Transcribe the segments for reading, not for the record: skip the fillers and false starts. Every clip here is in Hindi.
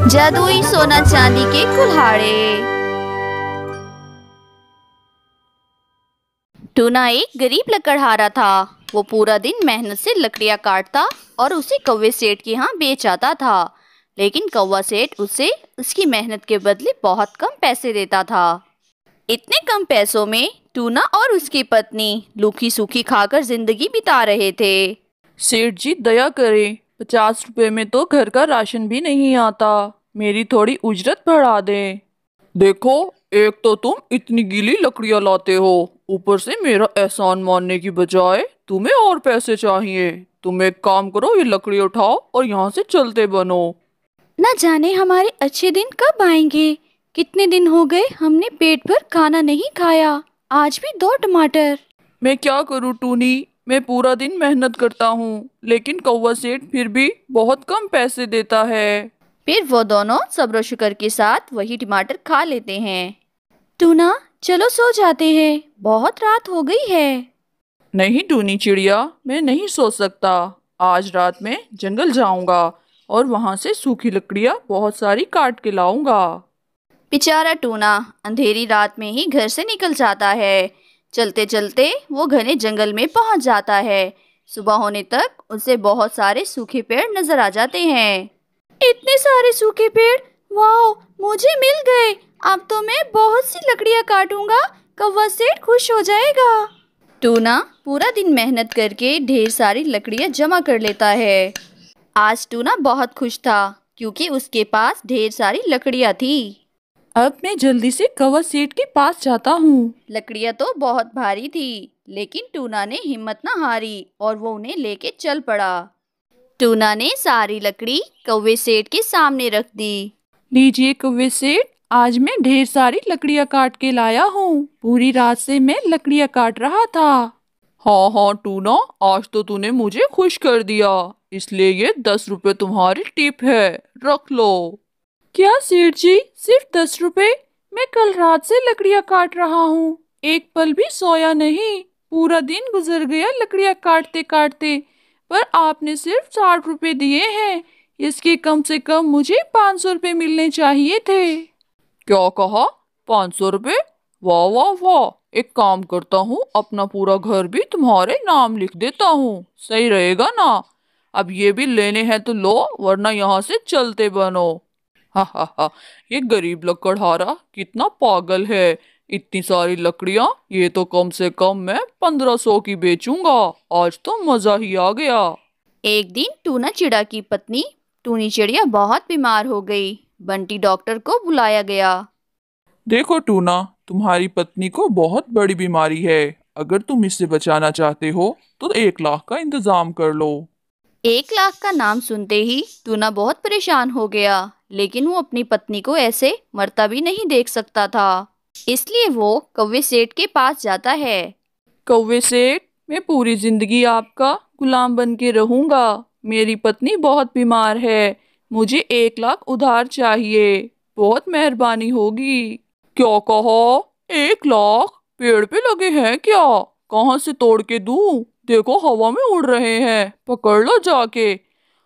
जादुई सोना चांदी के कुल्हाड़े। टूना एक गरीब लकड़हारा था। वो पूरा दिन मेहनत से लकड़ियां काटता और उसे कौवे सेठ के यहाँ बेच आता था। लेकिन कौवा सेठ उसे उसकी मेहनत के बदले बहुत कम पैसे देता था। इतने कम पैसों में टूना और उसकी पत्नी रूखी सूखी खाकर जिंदगी बिता रहे थे। सेठ जी दया करें, 50 रुपए में तो घर का राशन भी नहीं आता। मेरी थोड़ी उजरत बढ़ा दें। देखो, एक तो तुम इतनी गीली लकड़ियां लाते हो, ऊपर से मेरा एहसान मानने की बजाय तुम्हें और पैसे चाहिए। तुम एक काम करो, ये लकड़ी उठाओ और यहाँ से चलते बनो। न जाने हमारे अच्छे दिन कब आएंगे। कितने दिन हो गए हमने पेट भर खाना नहीं खाया। आज भी 2 टमाटर। मैं क्या करूँ टूनी, मैं पूरा दिन मेहनत करता हूँ, लेकिन कौवा सेठ फिर भी बहुत कम पैसे देता है। फिर वो दोनों सब्र शुक्र के साथ वही टमाटर खा लेते हैं। टूना, चलो सो जाते हैं, बहुत रात हो गई है। नहीं टूनी चिड़िया, मैं नहीं सो सकता। आज रात में जंगल जाऊंगा और वहां से सूखी लकड़ियां बहुत सारी काट के लाऊंगा। बेचारा टूना अंधेरी रात में ही घर से निकल जाता है। चलते चलते वो घने जंगल में पहुंच जाता है। सुबह होने तक उसे बहुत सारे सूखे पेड़ नजर आ जाते हैं। इतने सारे सूखे पेड़, वाह, मुझे मिल गए। अब तो मैं बहुत सी लकड़ियां काटूंगा, कौवा सेठ खुश हो जाएगा। टूना पूरा दिन मेहनत करके ढेर सारी लकड़ियां जमा कर लेता है। आज टूना बहुत खुश था क्योंकि उसके पास ढेर सारी लकड़ियां थी। अब मैं जल्दी से कौवा सेठ के पास जाता हूँ। लकड़ियां तो बहुत भारी थी, लेकिन टूना ने हिम्मत न हारी और वो उन्हें लेके चल पड़ा। टूना ने सारी लकड़ी कौवे सेठ के सामने रख दी। लीजिए कौवे सेठ, आज मैं ढेर सारी लकड़ियां काट के लाया हूँ। पूरी रात से मैं लकड़ियां काट रहा था। हाँ हाँ टूना, आज तो तूने मुझे खुश कर दिया, इसलिए ये 10 रुपए तुम्हारी टिप है, रख लो। क्या सेठ जी, सिर्फ 10 रुपए? मैं कल रात से लकड़ियां काट रहा हूँ, एक पल भी सोया नहीं। पूरा दिन गुजर गया लकड़ियां काटते काटते, पर आपने सिर्फ 60 रुपए दिए हैं। इसके कम से कम मुझे 500 रुपए मिलने चाहिए थे। क्या कहा? 500 रुपए? वाह वाह वाह! एक काम करता हूँ, अपना पूरा घर भी तुम्हारे नाम लिख देता हूँ, सही रहेगा ना? अब ये भी लेने हैं तो लो, वरना यहाँ से चलते बनो। हा हा हा, ये गरीब लकड़हारा कितना पागल है। इतनी सारी लकड़ियाँ, ये तो कम से कम मैं 1500 की बेचूंगा। आज तो मजा ही आ गया। एक दिन टूना चिड़ा की पत्नी टूनी चिड़िया बहुत बीमार हो गई। बंटी डॉक्टर को बुलाया गया। देखो टूना, तुम्हारी पत्नी को बहुत बड़ी बीमारी है। अगर तुम इससे बचाना चाहते हो तो 1 लाख का इंतजाम कर लो। 1 लाख का नाम सुनते ही टूना बहुत परेशान हो गया, लेकिन वो अपनी पत्नी को ऐसे मरता भी नहीं देख सकता था। इसलिए वो कौवे सेठ के पास जाता है। कौवे सेठ, मैं पूरी जिंदगी आपका गुलाम बन के रहूंगा। मेरी पत्नी बहुत बीमार है, मुझे 1 लाख उधार चाहिए। बहुत मेहरबानी होगी। क्या कहा? 1 लाख? पेड़ पे लगे हैं क्या? कहाँ से तोड़ के दूं? देखो हवा में उड़ रहे हैं, पकड़ लो जाके।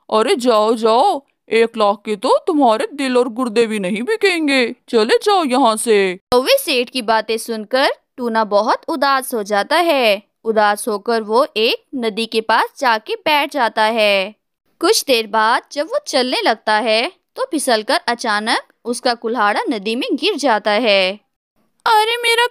अरे जाओ जाओ, 1 लाख के तो तुम्हारे दिल और गुर्दे भी नहीं बिकेंगे। चले जाओ यहाँ से। कौवे सेठ की बातें सुनकर टूना बहुत उदास हो जाता है। उदास होकर वो एक नदी के पास जाके बैठ जाता है। कुछ देर बाद जब वो चलने लगता है तो फिसलकर अचानक उसका कुल्हाड़ा नदी में गिर जाता है। अरे मेरा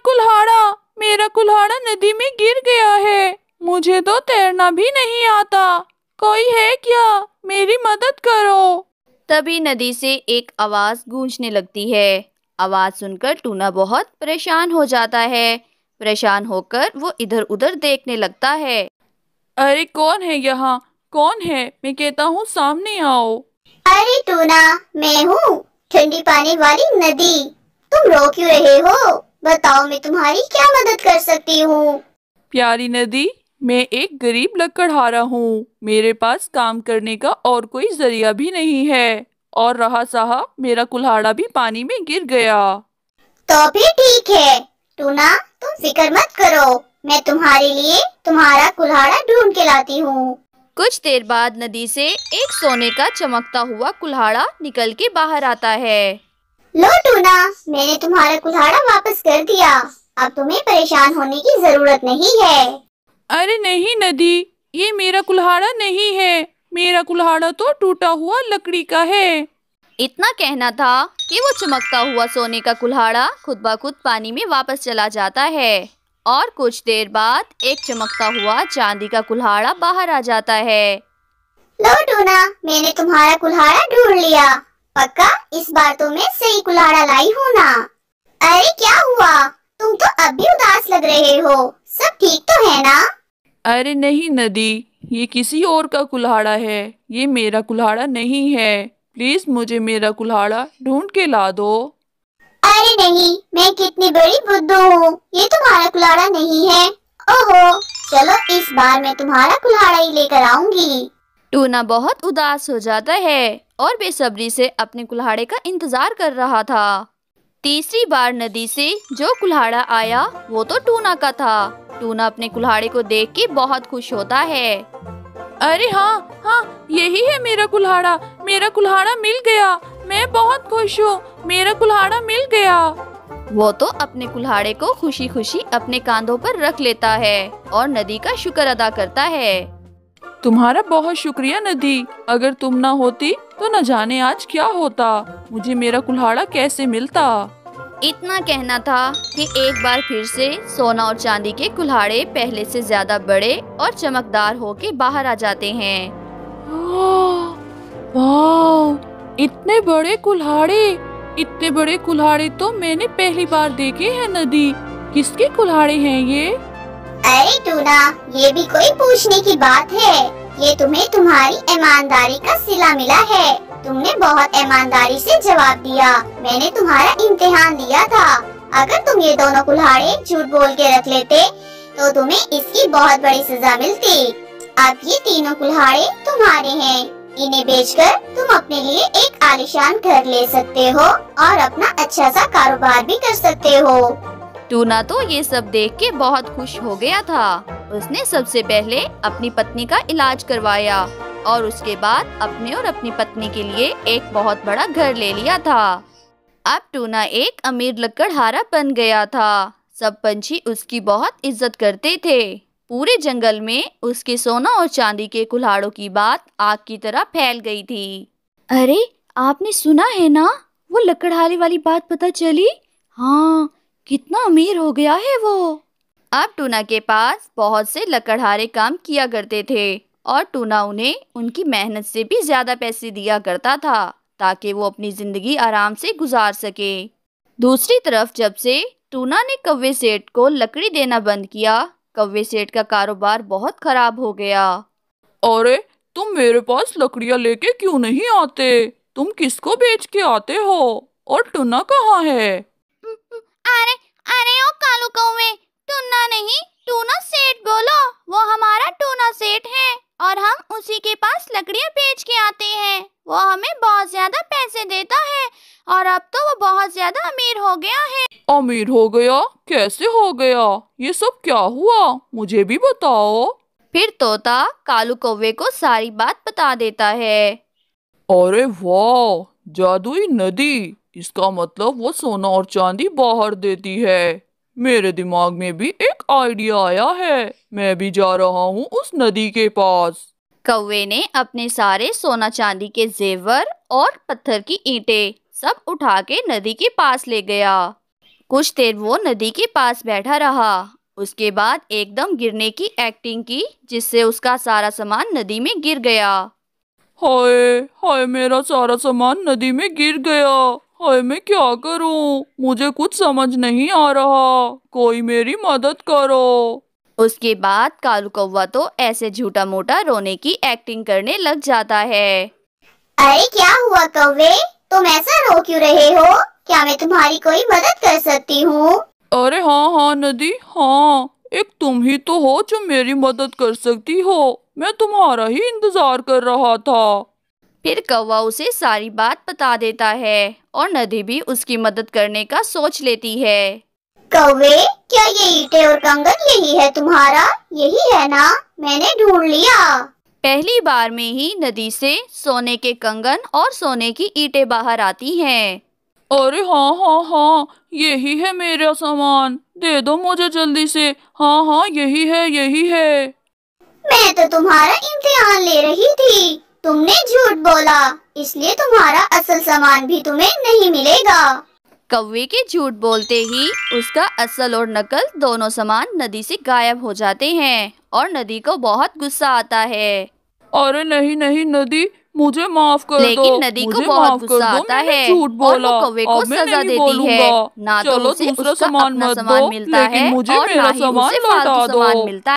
कुल्हाड़ा नदी में गिर गया है। मुझे तो तैरना भी नहीं आता। कोई है क्या? मेरी मदद करो। तभी नदी से एक आवाज गूंजने लगती है। आवाज सुनकर टूना बहुत परेशान हो जाता है। परेशान होकर वो इधर उधर देखने लगता है। अरे कौन है यहाँ? कौन है? मैं कहता हूँ सामने आओ। अरे टूना, मैं हूँ, ठंडी पानी वाली नदी। तुम रो क्यों रहे हो? बताओ, मैं तुम्हारी क्या मदद कर सकती हूँ? प्यारी नदी, मैं एक गरीब लकड़हारा हूँ। मेरे पास काम करने का और कोई जरिया भी नहीं है, और रहा सहा मेरा कुल्हाड़ा भी पानी में गिर गया। तो फिर ठीक है टूना, तुम फिक्र मत करो, मैं तुम्हारे लिए तुम्हारा कुल्हाड़ा ढूंढ के लाती हूँ। कुछ देर बाद नदी से एक सोने का चमकता हुआ कुल्हाड़ा निकल के बाहर आता है। लो टूना, मैंने तुम्हारा कुल्हाड़ा वापस कर दिया। अब तुम्हें परेशान होने की जरूरत नहीं है। अरे नहीं नदी, ये मेरा कुल्हाड़ा नहीं है। मेरा कुल्हाड़ा तो टूटा हुआ लकड़ी का है। इतना कहना था कि वो चमकता हुआ सोने का कुल्हाड़ा खुद ब खुद पानी में वापस चला जाता है और कुछ देर बाद एक चमकता हुआ चांदी का कुल्हाड़ा बाहर आ जाता है। लो टूना, मैंने तुम्हारा कुल्हाड़ा ढूंढ लिया। पक्का इस बार तो मैं सही कुल्हाड़ा लाई हूँ ना? अरे क्या हुआ? तुम तो अब भी उदास लग रहे हो। सब ठीक तो है ना? अरे नहीं नदी, ये किसी और का कुल्हाड़ा है। ये मेरा कुल्हाड़ा नहीं है। प्लीज मुझे मेरा कुल्हाड़ा ढूंढ के ला दो। अरे नहीं, मैं कितनी बड़ी बुद्धू हूँ। ये तुम्हारा कुल्हाड़ा नहीं है। ओहो, चलो इस बार मैं तुम्हारा कुल्हाड़ा ही लेकर आऊंगी। टूना बहुत उदास हो जाता है और बेसब्री से अपने कुल्हाड़े का इंतजार कर रहा था। तीसरी बार नदी से जो कुल्हाड़ा आया वो तो टूना का था। टूना अपने कुल्हाड़े को देख के बहुत खुश होता है। अरे हाँ हाँ, यही है मेरा कुल्हाड़ा। मेरा कुल्हाड़ा मिल गया। मैं बहुत खुश हूँ। मेरा कुल्हाड़ा मिल गया। वो तो अपने कुल्हाड़े को खुशी खुशी अपने कांधों पर रख लेता है और नदी का शुक्र अदा करता है। तुम्हारा बहुत शुक्रिया नदी। अगर तुम ना होती तो न जाने आज क्या होता। मुझे मेरा कुल्हाड़ा कैसे मिलता। इतना कहना था कि एक बार फिर से सोना और चांदी के कुल्हाड़े पहले से ज्यादा बड़े और चमकदार होके बाहर आ जाते हैं। वाह, इतने बड़े कुल्हाड़े! इतने बड़े कुल्हाड़े तो मैंने पहली बार देखे हैं नदी। किसके कुल्हाड़े हैं ये? अरे टूना, ये भी कोई पूछने की बात है? ये तुम्हें तुम्हारी ईमानदारी का सिला मिला है। तुमने बहुत ईमानदारी से जवाब दिया। मैंने तुम्हारा इम्तिहान लिया था। अगर तुम ये दोनों कुल्हाड़े झूठ बोल के रख लेते तो तुम्हें इसकी बहुत बड़ी सजा मिलती। अब ये तीनों कुल्हाड़े तुम्हारे हैं। इन्हें बेचकर तुम अपने लिए एक आलीशान घर ले सकते हो और अपना अच्छा सा कारोबार भी कर सकते हो। टूना तो ये सब देख के बहुत खुश हो गया था। उसने सबसे पहले अपनी पत्नी का इलाज करवाया और उसके बाद अपने और अपनी पत्नी के लिए एक बहुत बड़ा घर ले लिया था। अब टूना एक अमीर लकड़हारा बन गया था। सब पंछी उसकी बहुत इज्जत करते थे। पूरे जंगल में उसके सोना और चांदी के कुल्हाड़ों की बात आग की तरह फैल गई थी। अरे आपने सुना है ना, वो लकड़हारे वाली बात पता चली? हाँ, कितना अमीर हो गया है वो। अब टूना के पास बहुत से लकड़हारे काम किया करते थे और टूना उन्हें उनकी मेहनत से भी ज्यादा पैसे दिया करता था ताकि वो अपनी जिंदगी आराम से गुजार सके। दूसरी तरफ जब से टूना ने कौवे सेठ को लकड़ी देना बंद किया, कौवे सेठ का कारोबार बहुत खराब हो गया। अरे तुम मेरे पास लकड़ियाँ लेके क्यों नहीं आते? तुम किसको बेच के आते हो? और टूना कहाँ है? अरे अरे ओ कालू कौवे, टूना नहीं, टूना सेठ बोलो। वो हमारा टूना सेठ है और हम उसी के पास लकड़ियाँ बेच के आते हैं। वो हमें बहुत ज्यादा पैसे देता है और अब तो वो बहुत ज्यादा अमीर हो गया है। अमीर हो गया? कैसे हो गया? ये सब क्या हुआ? मुझे भी बताओ। फिर तोता कालू कौवे को सारी बात बता देता है। अरे वाह, जादुई नदी! इसका मतलब वो सोना और चांदी बाहर देती है। मेरे दिमाग में भी एक आइडिया आया है। मैं भी जा रहा हूँ उस नदी के पास। कौवे ने अपने सारे सोना चांदी के जेवर और पत्थर की ईंटें सब उठा के नदी के पास ले गया। कुछ देर वो नदी के पास बैठा रहा। उसके बाद एकदम गिरने की एक्टिंग की जिससे उसका सारा सामान नदी में गिर गया। हाय हाय, मेरा सारा सामान नदी में गिर गया। हाय, मैं क्या करूं? मुझे कुछ समझ नहीं आ रहा। कोई मेरी मदद करो। उसके बाद कालू कौवा तो ऐसे झूठा मोटा रोने की एक्टिंग करने लग जाता है। अरे क्या हुआ कौवे, तुम ऐसा रो क्यों रहे हो? क्या मैं तुम्हारी कोई मदद कर सकती हूँ? अरे हाँ हाँ नदी, हाँ, एक तुम ही तो हो जो मेरी मदद कर सकती हो। मैं तुम्हारा ही इंतजार कर रहा था। फिर कौवा उसे सारी बात बता देता है और नदी भी उसकी मदद करने का सोच लेती है। कौवे, क्या ये ईंटें और कंगन यही है तुम्हारा? यही है ना? मैंने ढूंढ लिया। पहली बार में ही नदी से सोने के कंगन और सोने की ईंटें बाहर आती हैं। अरे हाँ हाँ हाँ, यही है मेरा सामान, दे दो मुझे जल्दी से। हाँ हाँ, यही है यही है। मैं तो तुम्हारा इम्तिहान ले रही थी, तुमने झूठ बोला, इसलिए तुम्हारा असल सामान भी तुम्हें नहीं मिलेगा। कौवे के झूठ बोलते ही उसका असल और नकल दोनों सामान नदी से गायब हो जाते हैं और नदी को बहुत गुस्सा आता है। अरे नहीं नहीं नदी, मुझे माफ कर दो। लेकिन नदी को बहुत गुस्सा आता है झूठ और बोला। वो कौवे को अब मैं सजा नहीं देती बोलूंगा। है। ना तो चलो उसे दूसरा उसका सामान अपना मत सामान दो, मिलता लेकिन है मुझे और मेरा ना ही सामान उसे लौटा फालतू दो। सामान मिलता है।